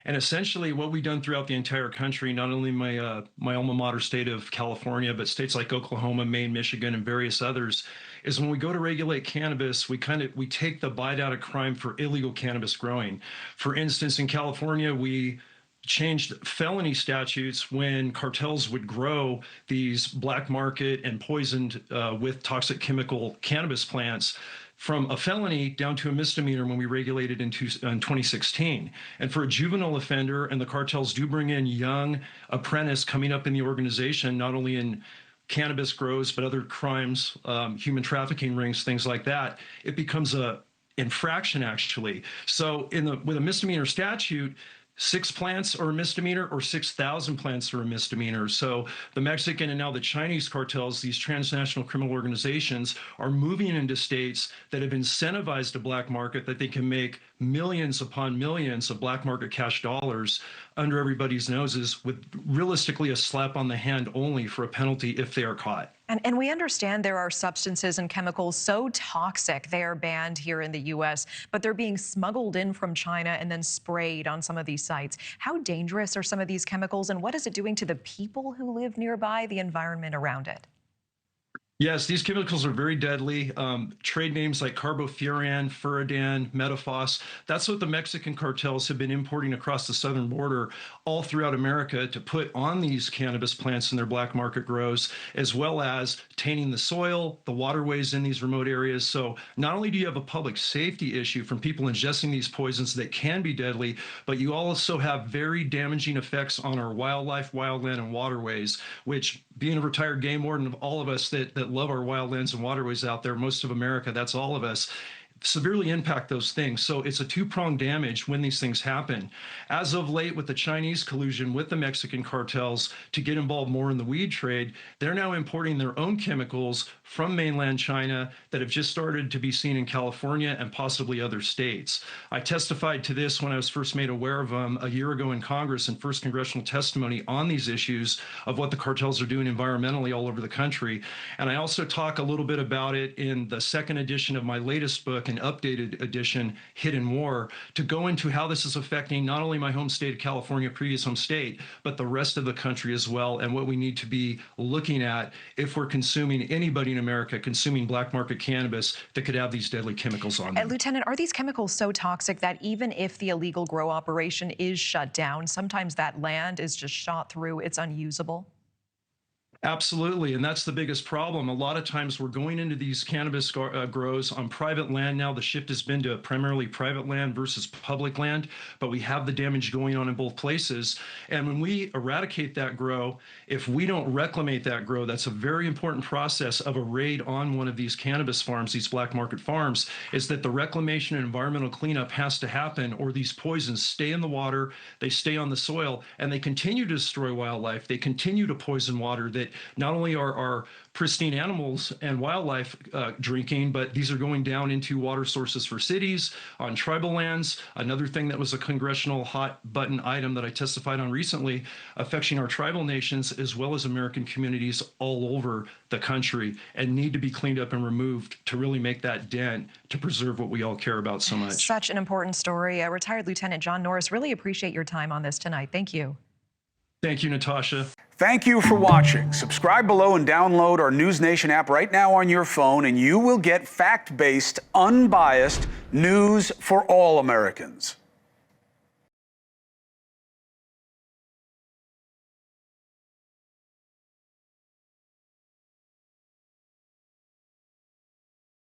And essentially, what we've done throughout the entire country, not only my alma mater state of California, but states like Oklahoma, Maine, Michigan, and various others, is when we go to regulate cannabis, we take the bite out of crime for illegal cannabis growing. For instance, in California, we changed felony statutes when cartels would grow these black market and poisoned with toxic chemical cannabis plants from a felony down to a misdemeanor when we regulated in 2016. And for a juvenile offender, and the cartels do bring in young apprentice coming up in the organization, not only in cannabis grows, but other crimes, human trafficking rings, things like that, it becomes a infraction actually. So with a misdemeanor statute, 6 plants are a misdemeanor, or 6,000 plants are a misdemeanor. So the Mexican and now the Chinese cartels, these transnational criminal organizations, are moving into states that have incentivized a black market that they can make millions upon millions of black market cash dollars under everybody's noses, with realistically a slap on the hand only for a penalty if they are caught. And we understand there are substances and chemicals so toxic they are banned here in the U.S., but they're being smuggled in from China and then sprayed on some of these sites. How dangerous are some of these chemicals, and what is it doing to the people who live nearby, the environment around it? Yes, these chemicals are very deadly. Trade names like carbofuran, furadan, metafos, that's what the Mexican cartels have been importing across the southern border all throughout America to put on these cannabis plants in their black market grows, as well as tainting the soil, the waterways in these remote areas. So not only do you have a public safety issue from people ingesting these poisons that can be deadly, but you also have very damaging effects on our wildlife, wildland, and waterways, which, being a retired game warden of all of us that love our wildlands and waterways out there, most of America, that's all of us, severely impact those things. So it's a two-pronged damage when these things happen. As of late, with the Chinese collusion with the Mexican cartels to get involved more in the weed trade, they're now importing their own chemicals from mainland China that have just started to be seen in California and possibly other states. I testified to this when I was first made aware of them a year ago in Congress in first congressional testimony on these issues of what the cartels are doing environmentally all over the country. And I also talk a little bit about it in the second edition of my latest book, an updated edition, Hidden War, to go into how this is affecting not only my home state of California, previous home state, but the rest of the country as well, and what we need to be looking at if we're consuming, anybody in America consuming black market cannabis that could have these deadly chemicals on them. Lieutenant, are these chemicals so toxic that even if the illegal grow operation is shut down, sometimes that land is just shot through, it's unusable? Absolutely, and that's the biggest problem. A lot of times we're going into these cannabis grows on private land now. The shift has been to primarily private land versus public land, but we have the damage going on in both places. And when we eradicate that grow, if we don't reclamate that grow, that's a very important process of a raid on one of these cannabis farms, these black market farms, is that the reclamation and environmental cleanup has to happen, or these poisons stay in the water, they stay on the soil, and they continue to destroy wildlife. They continue to poison water that not only are pristine animals and wildlife drinking, but these are going down into water sources for cities, on tribal lands. Another thing that was a congressional hot button item that I testified on recently, affecting our tribal nations as well as American communities all over the country, and need to be cleaned up and removed to really make that dent to preserve what we all care about so much. Such an important story. Retired Lieutenant John Norris, really appreciate your time on this tonight. Thank you. Thank you, Natasha. Thank you for watching. Subscribe below and download our NewsNation app right now on your phone, and you will get fact-based, unbiased news for all Americans.